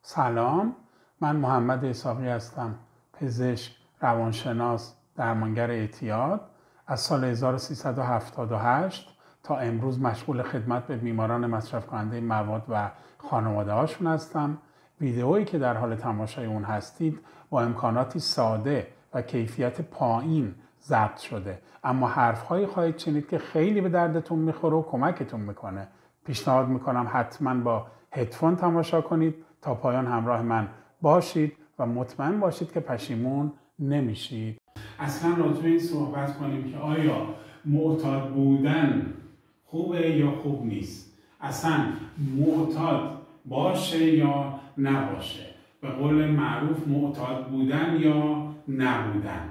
سلام، من محمد اسحاقی هستم، پزشک، روانشناس، درمانگر اعتیاد. از سال 1378 تا امروز مشغول خدمت به بیماران مصرف کننده مواد و خانواده هاشون هستم. ویدئویی که در حال تماشای اون هستید با امکاناتی ساده و کیفیت پایین ضبط شده، اما حرفهایی خواهید شنید که خیلی به دردتون میخوره و کمکتون میکنه. پیشنهاد میکنم حتما با هدفون تماشا کنید تا پایان همراه من باشید و مطمئن باشید که پشیمون نمیشید. اصلا راجع به این صحبت کنیم که آیا معتاد بودن خوبه یا خوب نیست، اصلا معتاد باشه یا نباشه، به قول معروف معتاد بودن یا نبودن.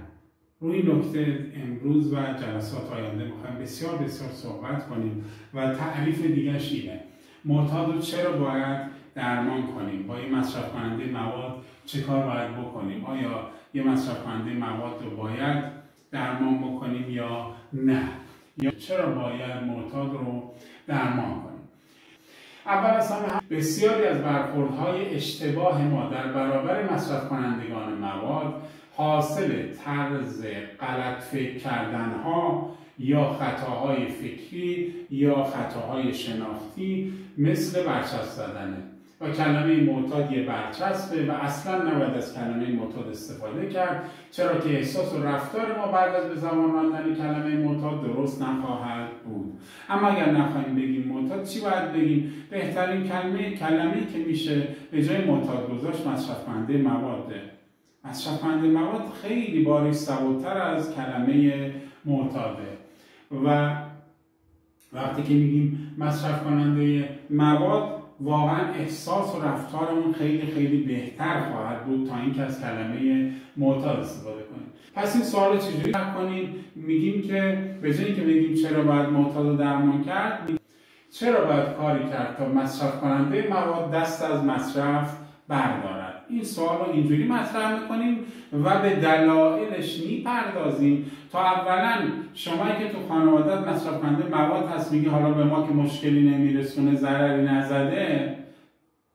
روی این نکته امروز و جلسات آینده میخوایم بسیار صحبت کنیم و تعریف دیگرش اینه: معتاد رو چرا باید درمان کنیم؟ با این مصرف کننده مواد چه کار باید بکنیم؟ آیا یه مصرف کننده مواد رو باید درمان بکنیم یا نه؟ یا چرا باید معتاد رو درمان کنیم؟ اول از همه بسیاری از برخوردهای اشتباه ما در برابر مصرف کنندگان مواد حاصل طرز غلط فکر کردنها یا خطاهای فکری یا خطاهای شناختی مثل برچسب زدنه و کلمه معتاد یه برچسبه و اصلا نباید از کلمه معتاد استفاده کرد، چرا که احساس و رفتار ما بعد از به زبان راندن کلمه معتاد درست نخواهد بود. اما اگر نخواهیم بگیم معتاد، چی باید بگیم؟ بهترین کلمه‌ای که میشه به جای معتاد گذاشت مصرف کننده مواده. مصرف کننده مواد خیلی باریک‌سوارتر از کلمه معتاده و وقتی که میگیم مصرف کننده مواد واقعا احساس و رفتارمون خیلی بهتر خواهد بود تا اینکه از کلمه معتاد استفاده کنیم. پس این سوال چجوری حل کنیم؟ میگیم که به جای اینکه بگیم چرا باید معتاد رو درمان کرد، چرا باید کاری کرد تا مصرف کننده مواد دست از مصرف بردارد. این سوال رو اینجوری مطرح میکنیم و به دلایلش میپردازیم تا اولا شمایی که تو خانوادت مصرف کننده مواد هست میگی حالا به ما که مشکلی نمیرسونه، ضرری نزده،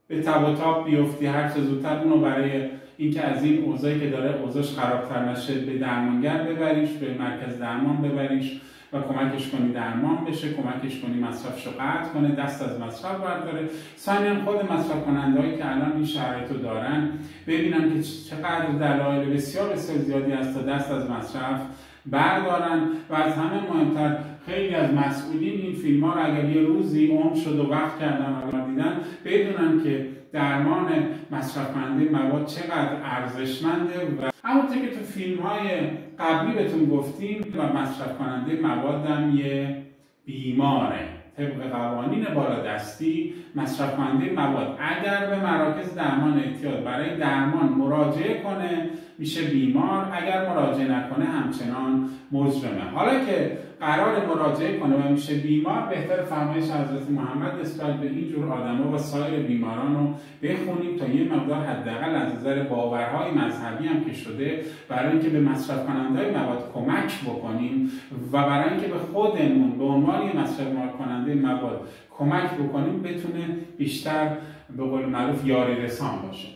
به تب و تاب بیفتی هر چه زودتر اونو برای اینکه از این اوضاعی که داره اوضاعش خرابتر نشه به درمانگر ببریش، به مرکز درمان ببریش و کمکش کنی درمان بشه، کمکش کنی مصرفش رو قطع کنه، دست از مصرف برداره. ثانیاً خود مصرف کننده‌هایی که الان این شرایط رو دارن ببینن که چقدر دلایل بسیار زیادی هست تا دست از مصرف بردارن و از همه مهمتر خیلی از مسئولین این فیلم ها رو اگر یه روزی عمر شد و وقت کردن و دیدن بدونن که درمان مصرف کننده مواد چقدر ارزشمنده و همونطور که تو فیلم های قبلی بهتون گفتیم و مصرف کننده مواد هم یه بیماره. طبق قوانین بالادستی مصرف کننده مواد اگر به مراکز درمان اعتیاد برای درمان مراجعه کنه میشه بیمار، اگر مراجعه نکنه همچنان مجرمه. حالا که قرار مراجعه کنه و میشه بیمار، بهتر فرمایش حضرت محمد نسبت به این جور آدما و سایر بیماران رو بخونیم تا یه مقدار حداقل از نظر باورهای مذهبی هم که شده برای اینکه به مصرف کننده مواد کمک بکنیم و برای اینکه به خودمون به عنوان مصرف کننده مواد کمک بکنیم بتونه بیشتر به قول معروف یاری رسان باشه.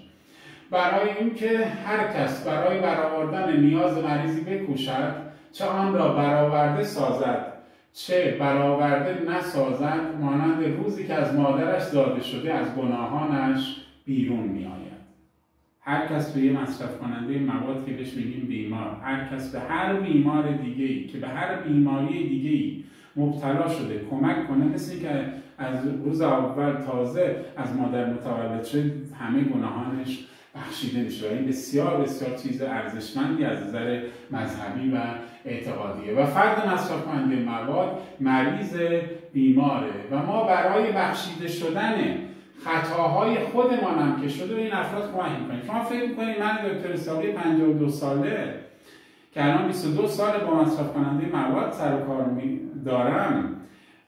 برای اینکه هر کس برای برآوردن نیاز مریضی بکوشد، چه آن را برآورده سازد چه برآورده نسازد، مانند روزی که از مادرش زاده شده از گناهانش بیرون می آید. هر کس به یه مصرف کننده مواد که بهش میگیم بیمار، هر کس به هر بیمار دیگه‌ای که به هر بیماری دیگه‌ای مبتلا شده کمک کنه، مثل که از روز اول تازه از مادر متولد شد همه گناهانش بخشیده میشه. این بسیار چیز ارزشمندی از نظر مذهبی و اعتقادیه و فرد مصرف کننده مواد مریض بیماره و ما برای بخشیده شدن خطاهای خودمان هم که شده این افراد کمک میکنیم. شما فکر میکنید من دکتر اسحاقی 52 ساله که الان 22 سال با مصرف کننده مواد سر و کار دارم،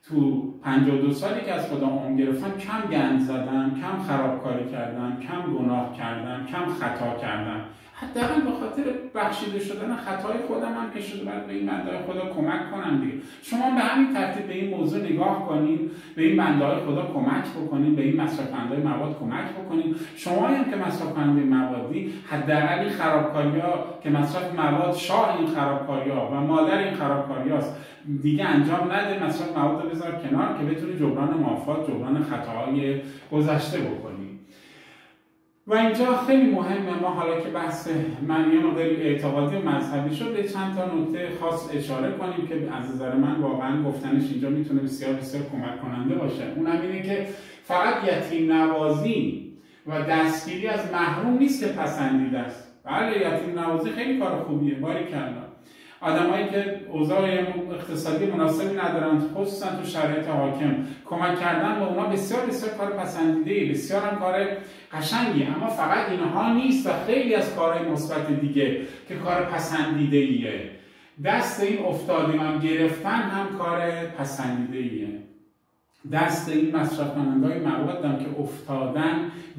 تو 52 سالی که از خدا عمر گرفتم کم گند زدم، کم خرابکاری کردم، کم گناه کردم، کم خطا کردم. حداقل به خاطر بخشیده شدن خطای خودم هم که شده باید به این بنده‌های خدا کمک کنم دیگه. شما به همین ترتیب به این موضوع نگاه کنید، به این بنده‌های خدا کمک بکنید، به این مصرف کننده مواد کمک بکنید. شما هم که مصرف کننده موادی، حداقل این خرابکاری‌ها که مصرف مواد شاه این خرابکاری‌ها و مادر این خرابکاری‌هاست دیگه انجام نده. مصرف مواد رو بذار کنار که بتونی جبران مافات، جبران خطاهای گذشته بکنی. و اینجا خیلی مهمه ما حالا که بحث معنی مدل اعتقادی و مذهبی شد به چند تا نکته خاص اشاره کنیم که از نظر من واقعا گفتنش اینجا میتونه بسیار بسیار کمک کننده باشه. اونم اینه که فقط یتیم نوازی و دستگیری از محروم نیست که پسندیده است. بله یتیم نوازی خیلی کار خوبیه، باریکلا. آدمایی که اوضاع اقتصادی مناسبی ندارن خصوصا تو شرایط حاکم، کمک کردن به اونا بسیار بسیار کار پسندیده‌ای، بسیار هم کار قشنگی. اما فقط اینها نیست و خیلی از کارهای مثبت دیگه که کار پسندیده‌ایه. دست این افتادگان گرفتن هم کار پسندیده‌ایه. دست این مصرف کننده‌های مواد هم که افتادن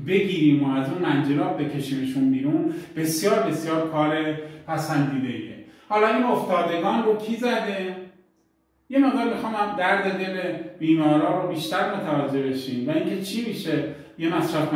بگیریم و از اون منجلاب بکشیمشون بیرون بسیار بسیار کار پسندیده‌ایه. حالا این افتادگان رو کی زده؟ یه مقدار میخوام درد دل بیمارا رو بیشتر متوجه بشیم و اینکه چی میشه یه مصرف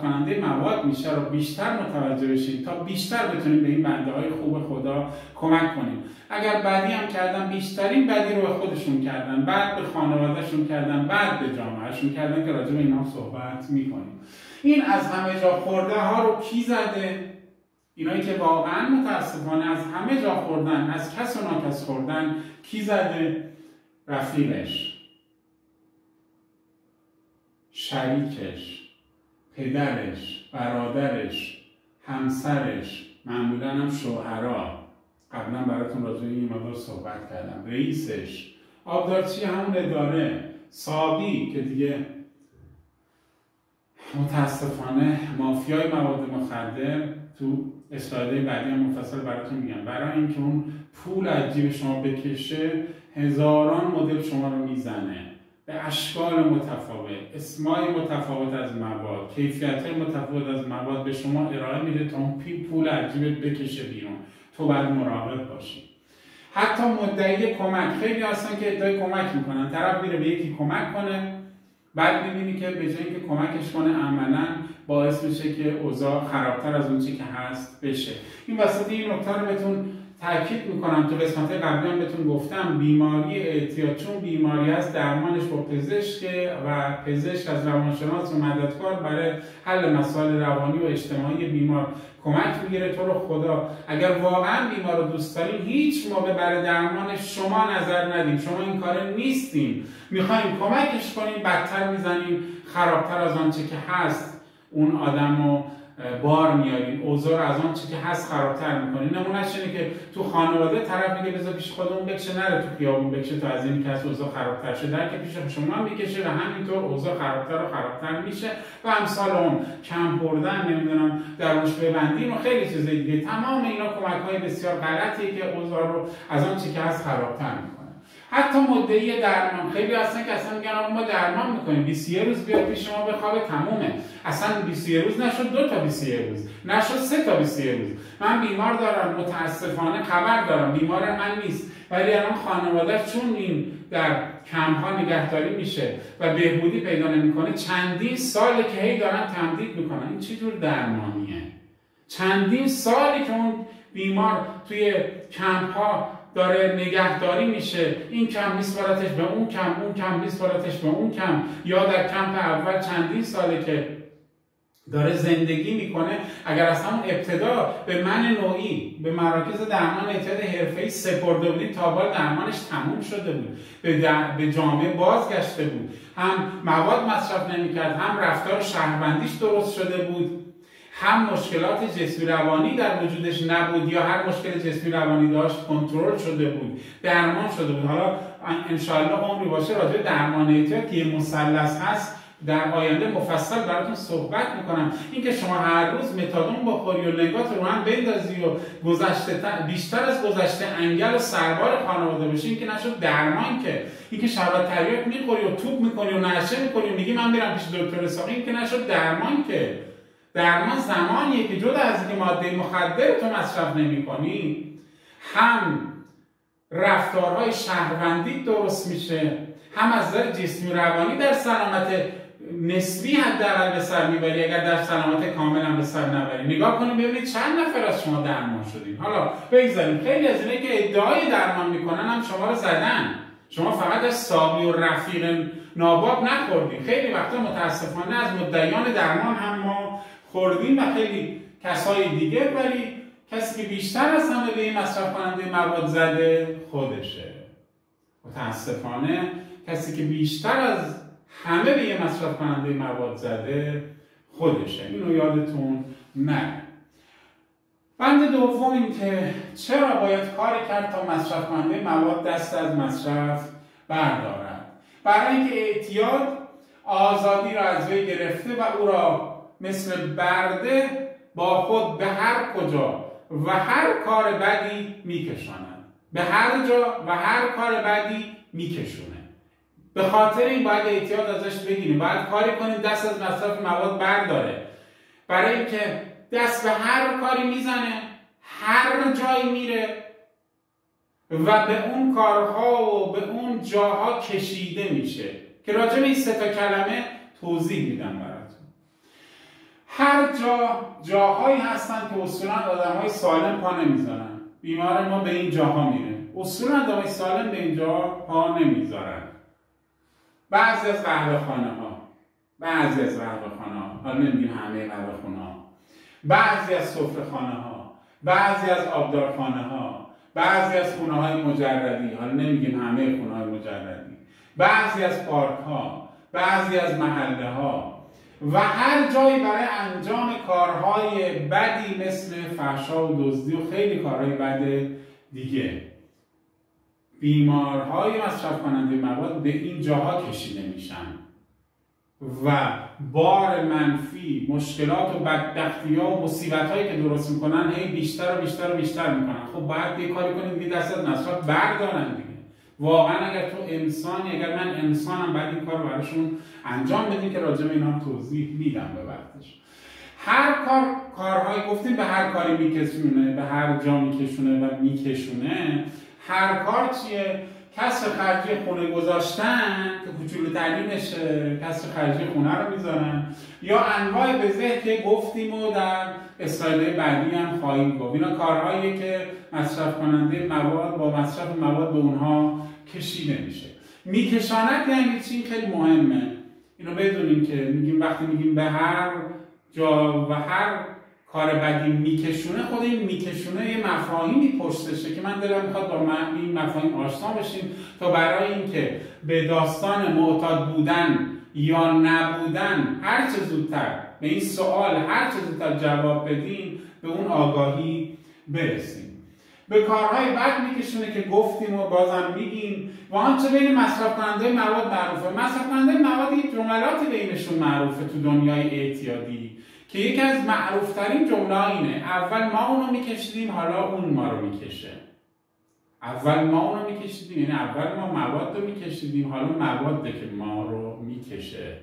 کننده مواد میشه رو بیشتر متوجه بشیم تا بیشتر بتونیم به این بنده های خوب خدا کمک کنیم. اگر بدی هم کردن بیشترین بدی رو به خودشون کردن، بعد به خانوادهشون کردن، بعد به جامعهشون کردن که راجع به اینا صحبت میکنیم. این از همه جا خورده ها رو کی زده؟ اینایی که واقعا متاسفانه از همه جا خوردن، از کس و ناکس خوردن، کی زده؟ رفیقش، شریکش، پدرش، برادرش، همسرش، معمولا هم شوهرها. قبلا براتون راجع به این مقدار صحبت کردم. رئیسش، آبدارچی همون اداره، صابی که دیگه متاسفانه مافیای مواد مخدر تو اسلایدهای بعدی هم مفصل براتون میگم. برای اینکه اون پول از جیب شما بکشه هزاران مدل شما رو میزنه به اشکال متفاوت، اسمای متفاوت از مواد، کیفیت‌های متفاوت از مواد به شما ارائه میده تا اون پول از جیبت بکشه بیرون. تو باید مراقب باشی. حتی مدعی کمک، خیلی هستن که ادعای کمک میکنن، طرف میره به یکی کمک کنه، بعد میبینی که به جای اینکه کمکش کنه عملاً باعث میشه که اوضاع خرابتر از اون چی که هست بشه. این وسط این نکته رو بهتون تاکید میکنم، تو قسمت قبلی هم بهتون گفتم بیماری اعتیاد چون بیماری است درمانش با پزشک و پزشک از روانشناس و مددکار برای حل مسائل روانی و اجتماعی بیمار کمک میگیره. تو رو خدا اگر واقعا بیمار رو دوست دارین هیچ موقع برای درمان شما نظر ندیم. شما این کار نیستین، میخوایم کمکش کنیم، بدتر میزنیم، خرابتر از آنچه که هست اون آدم رو بار میارین، اوضاع از آن چی که هست خرابتر میکنین. نمونهش اینه که تو خانواده طرف میگه بذار پیش خودمون بکشه، نره تو خیابون بکشه تا از این که هست اوضاع خرابتر شده، در که پیش شما هم میکشه و همینطور اوضاع خرابتر و خرابتر میشه و امثال اون کم بردن، نمیدونم دروش ببندیم و خیلی چیزای دیگه. تمام اینا کمک‌های بسیار غلطیه که اوضاع رو از آن چی که هست خرابتر میکنه. حتی مدعی درمان، خیلی هستن که اصلا میگن ما درمان میکنیم، 21 روز بیاد پیش شما بخوابه تمومه. اصلا 21 روز نشد 2 تا 21 روز، نشد 3 تا 21 روز. من بیمار دارم، متاسفانه خبر دارم، بیمار من نیست، ولی الان خانواده چون این در کمپ‌ها نگهداری میشه و بهبودی پیدا نمیکنه، چندین ساله که هی دارن تمدید میکنن. این چه جور درمانیه؟ چندین سالی که اون بیمار توی کمپ‌ها داره نگهداری میشه، این کم میسپارتش به اون کم، اون کم میسپارتش به اون کم، یا در کمپ اول چندین ساله که داره زندگی میکنه. اگر از همون ابتدا به من نوعی به مراکز درمان اعتیاد حرفه‌ای سپرده بودیم، تا حالا درمانش تموم شده بود، به جامعه بازگشته بود، هم مواد مصرف نمیکرد، هم رفتار شهروندیش درست شده بود، هم مشکلات جسمی روانی در وجودش نبود یا هر مشکل جسمی روانی داشت کنترل شده بود، درمان شده بود. حالا انشاءالله عمری باشه راجع به درمان اعتیاد که یه مثلث هست در آینده مفصل براتون صحبت میکنم. اینکه شما هر روز متادون بخوری و لنگات رو هم بندازی و بیشتر از گذشته انگل و سربار خانواده بشی، این که نشد درمان، که اینکه شربت تریاک میخوری و توپ میکنی و نشه میکنی و میگی من میرم پیش دکتر اسحاقی، این که نشد درمان. که درمان زمانیه که جدا از اینکه ماده مخدر تو مصرف نمی‌کنی، هم رفتارهای شهروندی درست میشه، هم از نظر جسمی روانی در سلامت نسبی حداقل به سر میبری، اگر در سلامت کامل هم به سر نبری. نگاه کنید ببینید چند نفر از شما درمان شدین. حالا بگذاریم خیلی از اینایی که ادعای درمان میکنن هم شما رو زدن، شما فقط از ساقی و رفیق ناباب نخوردین. خیلی وقتا متاسفانه از مدعیان درمان هم ما خوردیم و خیلی کسای دیگه، ولی کسی که بیشتر از همه به این مصرف کننده مواد زده خودشه. متاسفانه کسی که بیشتر از همه به یه مصرف کننده مواد زده خودشه. اینو یادتون نره. بند دوم این که چرا باید کاری کرد تا مصرف کننده مواد دست از مصرف بردارد. برای اینکه اعتیاد آزادی را از وی گرفته و او را مثل برده با خود به هر کجا و هر کار بدی میکشاند. به هر جا و هر کار بدی میکشونه. به خاطر این باید اعتیاد ازش بگیریم، باید کاری کنیم دست از مصرف مواد برداره. برای اینکه دست به هر کاری میزنه، هر جایی میره و به اون کارها و به اون جاها کشیده میشه که راجع به این 3 تا کلمه توضیح میدم براتون. هر جاهایی هستن که اصولا آدم‌های سالم پا نمیذارن. بیمار ما به این جاها میره. اصولا آدم‌های سالم به این جاها پا نمیذارن. بعضی از قهوه‌خانه‌ها، حالا نمیگیم همه قهوه‌خانه‌ها، بعضی از سفره‌خانه‌ها، بعضی از آبدارخانه‌ها، بعضی از خونه‌های مجردی، حالا نمیگیم همه خونه‌های مجردی، بعضی از پارک‌ها، بعضی از محله‌ها و هر جایی برای انجام کارهای بدی مثل فحشا و دزدی و خیلی کارهای بد دیگه. بیمارهای مصرف کننده مواد به این جاها کشیده میشن و بار منفی، مشکلات و بدبختی‌ها و مصیبت‌هایی که درست میکنن هی بیشتر و بیشتر و بیشتر میکنن. خب باید یه کاری کنیم دیگه دست از مصرف بردارن دیگه. واقعا اگر تو انسانی، اگر من انسانم، باید این کار براشون انجام بدیم که راجع به اینا توضیح میدم به وقتش. هر کارهایی گفتیم به هر کاری میکشونه، به هر جا میکشونه و میکشونه. هر کار چیه؟ کسر خرجی خونه گذاشتن که کوچولوترینشه، کسر خرجی خونه رو میذارن، یا انواع بزه که گفتیم و در اسلاید بعدی هم خواهیم گفت. اینا کارهاییه که مصرف کننده مواد با مصرف مواد به اونها کشیده میشه. میکشاند یعنی چی؟ خیلی مهمه اینو بدونیم که میگیم وقتی میگیم به هر جا و هر کار بدی میکشونه، خود این میکشونه یه مفاهیمی پشتشه که من دلم میخواد با این مفاهیم آشنا بشیم تا برای اینکه به داستان معتاد بودن یا نبودن هر چه زودتر به این سوال هر چه زودتر جواب بدیم به اون آگاهی برسیم. به کارهای بد میکشونه که گفتیم و بازم میگیم و آنچه بین مصرف کننده مواد معروفه. مصرف کننده مواد یه جملاتی بینشون معروفه تو دنیای اعتیادی که یکی از معروفترین جمله اینه: اول ما اونو میکشیدیم حالا اون ما رو میکشه. اول ما اونو میکشیدیم یعنی اول ما مواد رو میکشیدیم، حالا مواده که ما رو میکشه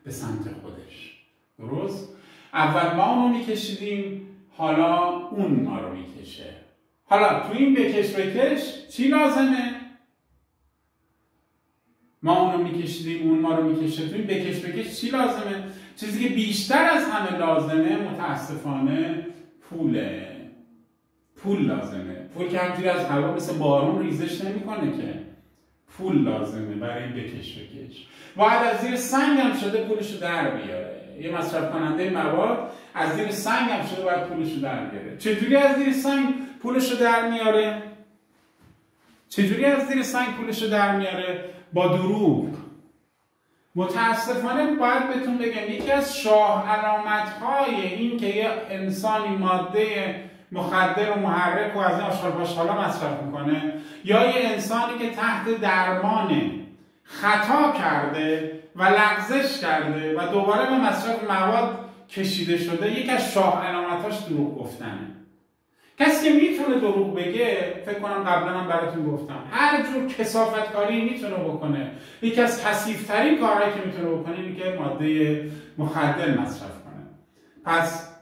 به سمت خودش. درست؟ اول ما اونو میکشیدیم حالا اون ما رو میکشه. حالا تو این بکش چی لازمه؟ ما اونو میکشیدیم اون ما رو میکشه. تو این بکش چی لازمه؟ چیزی که بیشتر از همه لازمه متاسفانه پوله. پول لازمه. پول که همجوری از هوا مثل بارون ریزش نمیکنه که. پول لازمه برای این بکش. باید از زیر سنگ هم شده پولشو در بیاره. یه مصرف کننده مواد از زیر سنگ هم شده باید پولشو در بیاره. چجوری از زیر سنگ پولشو در میاره؟ با دروغ. متاسفانه باید بهتون بگم یکی از شاه علامت‌های این که یه انسانی ماده مخدر و محرک و از این آشغال‌پاشغالا مصرف میکنه یا یه انسانی که تحت درمان خطا کرده و لغزش کرده و دوباره به مصرف مواد کشیده شده، یکی از شاه علامت‌هاش دروغ گفتنه. کسی که میتونه دروغ بگه، فکر کنم قبلا هم براتون گفتم، هر جور کثافتکاری میتونه بکنه. یکی از کثیف‌ترین کارهایی که میتونه بکنه اینه که ماده مخدر مصرف کنه. پس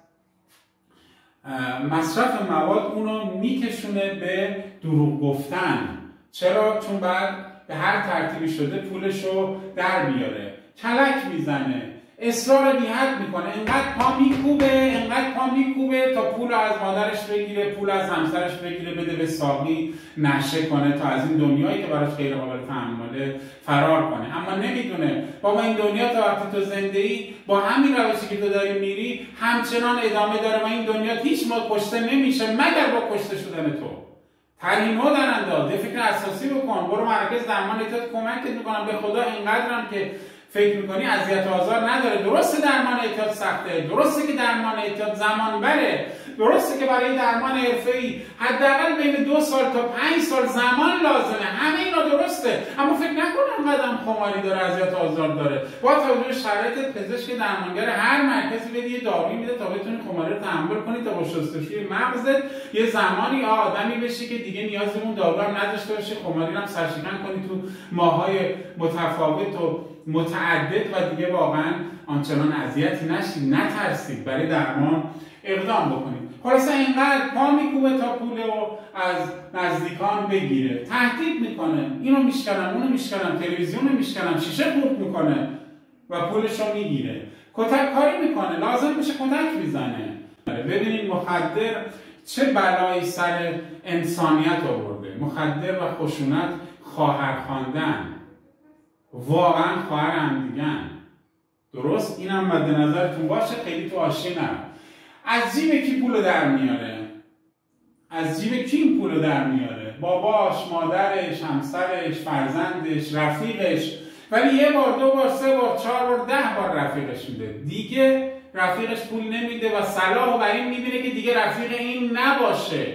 مصرف مواد اونو میکشونه به دروغ گفتن. چرا؟ چون بعد به هر ترتیبی شده پولشو در بیاره، کلک میزنه، اصرار بی حد میکنه، انقدر پا میکوبه تا پول از مادرش بگیره، پول از همسرش بگیره بده به ساقی نشه کنه تا از این دنیایی که براش غیر قابل تحمله فرار کنه. اما نمیدونه بابا این دنیا تا وقتی تو زنده ای با همین روشی که تو داری میری همچنان ادامه داره و این دنیا هیچ موقع کشته نمیشه مگر با کشته شدن تو. طرح نو در انداز، یه فکر اساسی بکن، برو مراکز درمان اعتیاد کمکت میکنم. به خدا اینقدرم که فکر میکنی اذیت و آزار نداره. درسته درمان اعتیاد سخته، درسته که درمان اعتیاد زمان بره، درسته که برای درمان حرفه‌ای حداقل بین 2 سال تا 5 سال زمان لازمه، همه اینا درسته. اما فکر نکن انقدر خماری داره، اذیت و آزار داره. با توجه شرایط پزشک درمانگر هر مرکزی بده یه دارویی میده تا بتونی خماری رو تحمل کنی، تا با شستشوی مغزت یه زمانی آدمی بشی که دیگه نیاز به اون دارو هم نداشته باشی، خماری رو هم سرشکن کنی تو ماهای متفاوت و متعدد و دیگه واقعا آنچنان اذیتی نشید، نترسید، برای درمان اقدام بکنید. خلاصه اینقدر پا میکوبه تا پول رو از نزدیکان بگیره، تهدید میکنه، اینو میشکنم اونو میشکنم، تلویزیون رو میشکنم، شیشه خورد میکنه و پولش رو میگیره. کتک کاری میکنه، لازم میشه کتک میزنه. ببینید مخدر چه بلایی سر انسانیت آورده. مخدر و خشونت خواهر خواندن، واقعا خواهر هم دیگن. درست؟ اینم مد نظرتون باشه، خیلی تو آشی نرو. از جیب کی پولو در میاره؟ از جیب کی این پولو در میاره؟ باباش، مادرش، همسرش، فرزندش، رفیقش. ولی یه بار، 2 بار، 3 بار، 4 بار، 10 بار رفیقش میده. دیگه رفیقش پول نمیده و صلاح بر این میبینه که دیگه رفیق این نباشه.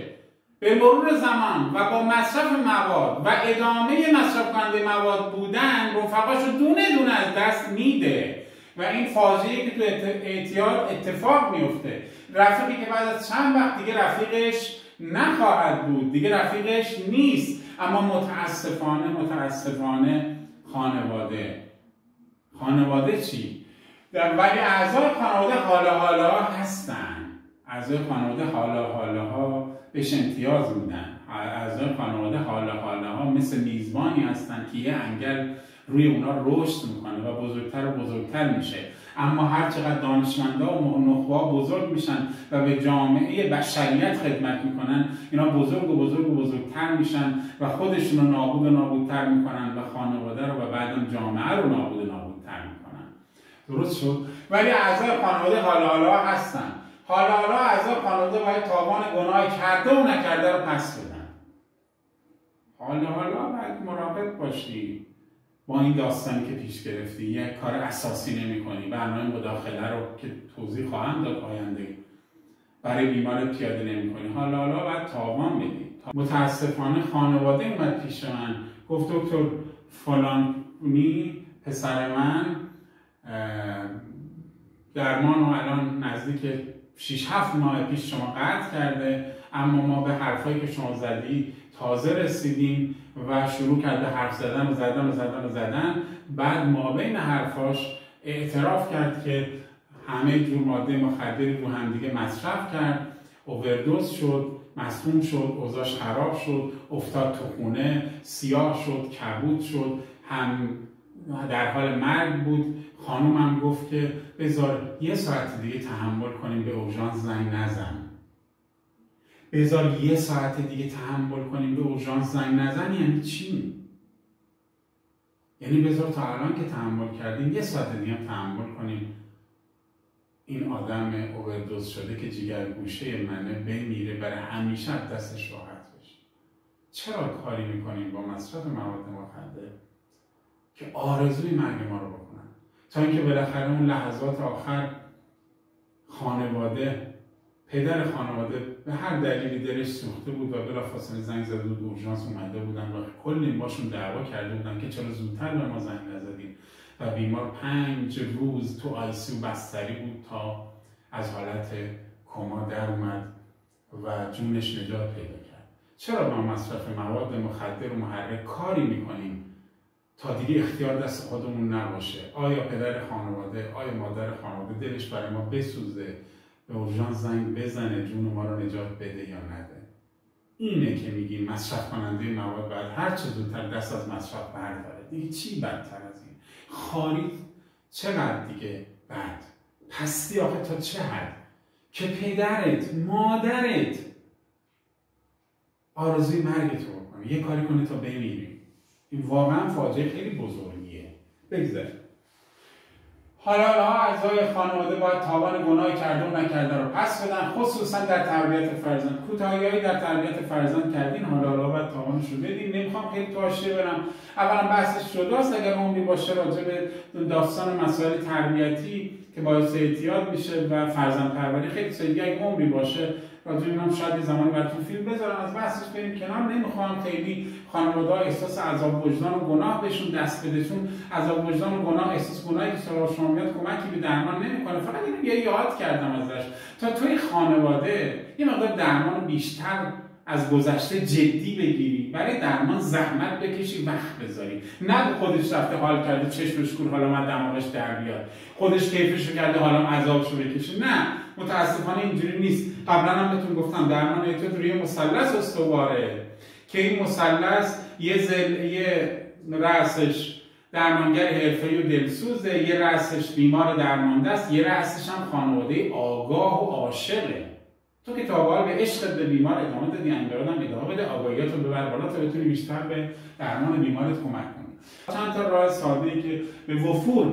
به مرور زمان و با مصرف مواد و ادامه مصرف کننده مواد بودن رفقاشو دونه دونه از دست میده و این فاجعه‌ای که تو اعتیاد اتفاق میفته. رفیقی که بعد از چند وقت دیگه رفیقش نخواهد بود، دیگه رفیقش نیست. اما متاسفانه خانواده چی؟ ولی اعضای خانواده حالا هستن. اعضای خانواده حالا بهش امتیاز میدن. اعضای خانواده حالا مثل میزبانی هستن که یه انگل روی اونا رشد میکنه و بزرگتر میشه. اما هر چقدر دانشمندا و نخبه‌ها بزرگ میشن و به جامعه بشریت خدمت میکنن، اینا بزرگتر میشن و خودشون رو نابودتر میکنن و خانواده رو و بعدم جامعه رو نابودتر میکنن. درست شد؟ ولی اعضای خانواده حالا هستن. حالا اعضای خانواده باید تاوان گناه کرده و نکرده رو پس بدن. حالا باید مراقب باشی با این داستانی که پیش گرفتی. یک کار اساسی نمی کنی، برنامه مداخله رو که توضیح خواهم داد آینده برای بیمارت پیاده نمی کنی. حالا باید تاوان بدی. متاسفانه خانواده اومد پیش من گفت دکتر فلانی پسر من درمان رو الان نزدیک 6-7 ماه پیش شما قطع کرده، اما ما به حرفایی که شما زدی تازه رسیدیم و شروع کرد به حرف زدن. بعد مابین حرفاش اعتراف کرد که همه جور ماده مخدری رو همدیگه مصرف کرد، اووردوز شد، مسموم شد، اوضاعش خراب شد، افتاد تو خونه، سیاه شد، کبود شد، هم در حال مرگ بود. خانومم گفت که بذار 1 ساعت دیگه تحمل کنیم، به اورژانس زنگ نزن. بذار 1 ساعت دیگه تحمل کنیم، به اورژانس زنگ نزن. یعنی چی؟ یعنی بذار تا الان که تحمل کردیم 1 ساعت دیگه هم تحمل کنیم این آدم اووردوز شده که جگرگوشه منه بمیره، برای همیشه از دستش راحت بشه. چرا کاری میکنیم با مصرف مواد مخدر که آرزوی مرگ ما رو بکنن، تا اینکه بالاخره اون لحظات آخر خانواده، پدر خانواده به هر دلیلی دلش سوخته بود و بلافاصله زنگ زده بود، اورژانس اومده بودن و کلی باشون دعوا کرده بودن که چرا زودتر به ما زنگ نزدید و بیمار 5 روز تو ICU بستری بود تا از حالت کما در اومد و جونش نجات پیدا کرد. چرا با مصرف مواد مخدر و محرک کاری میکنیم تا دیگه اختیار دست خودمون نباشه؟ آیا پدر خانواده، آیا مادر خانواده دلش برای ما بسوزه به اورژانس زنگ بزنه جون ما رو نجات بده یا نده. اینه که میگیم مصرف کننده مواد باید هر چه زودتر دست از مصرف برداره. دیگه چی بدتر از این؟ خارید چقدر دیگه بد؟ پستی آخه تا چه حد که پدرت مادرت آرزوی مرگت رو بکنه، یه کاری کنه تا بمیری. این واقعا فاجعه خیلی بزرگیه. بگذاریم حالا اعضای خانواده باید تاوان گناه کرده و نکرده رو پس بدن، خصوصا در تربیت فرزند. کوتاهی‌هایی در تربیت فرزند کردین، حالا باید تاوانش رو بدین. نمیخوام خیلی تو حاشیه برم، اولا بحثش جداست، اگر عمری باشه راجع به داستان مسائل تربیتی که باعث اعتیاد میشه و فرزند پروری خیلی سیدی، اگه عمری باشه راجع به اینم شاید یه زمانی براتون فیلم بذارم، از بحثش بریم کنار. نمیخوام خیلی خانواده‌ها احساس عذاب وجدان و گناه بهشون دست بده، چون عذاب وجدان و گناه، احساس گناهی که سراغ شما میاد کمکی به درمان نمیکنه. فقط اینو یاد کردم ازش تا توی خانواده یه مقدار درمان بیشتر از گذشته جدی بگیری، برای درمان زحمت بکشی، وقت بذاری. نه خودش رفته حال کرده چشمش کور حالا من دماغش در بیاد، خودش کیفشو کرده حالا عذابشو بکشه. نه، متاسفانه اینجوری نیست. قبلا هم بهتون گفتم درمان اعتیاد روی مثلث استواره که این مثلث یه رأسش درمانگر حرفه‌ای و دلسوزه، یه رأسش بیمار درمانده است، یه رأسش هم خانواده آگاه و عاشقه. تو که تا به عشقت به بیمار ادامه دادی، انگارم ادامه بده، آگاهیاتو ببر بالا تا بتونی بیشتر به درمان بیمارت کمک کنی. چند تا راه ساده‌ای که به وفور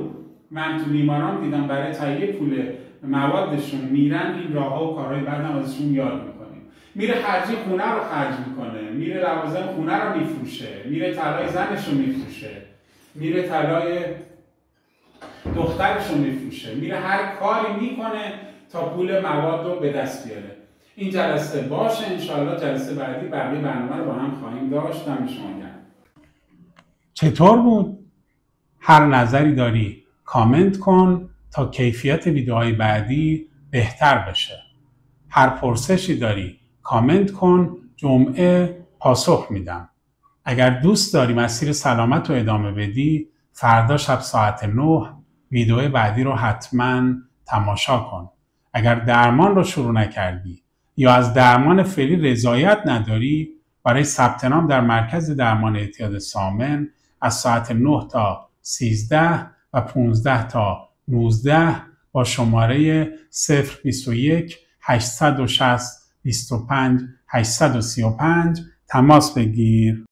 من تو بیماران دیدم برای تهیه پول موادشون میرن، این راه‌ها و کارهای بعدم ازشون یاد میکنیم. میره خرجی خونه رو خرج میکنه، میره لوازم خونه رو میفروشه، میره طلای زنش رو میفروشه، میره طلای دخترش رو میفروشه، میره هر کاری میکنه تا پول مواد رو به دست بیاره. این جلسه باشه، انشاءالله جلسه بعدی بقیه برنامه رو با هم خواهیم داشت. دم شما گرم. چطور بود؟ هر نظری داری کامنت کن تا کیفیت ویدیوهای بعدی بهتر بشه. هر پرسشی داری کامنت کن، جمعه پاسخ میدم. اگر دوست داری مسیر سلامت رو ادامه بدی، فردا شب ساعت 9 ویدیو بعدی رو حتما تماشا کن. اگر درمان رو شروع نکردی یا از درمان فعلی رضایت نداری، برای ثبت نام در مرکز درمان اعتیاد سامن از ساعت 9 تا 13 و 15 تا 19 با شماره 021 860 25 835 تماس بگیر.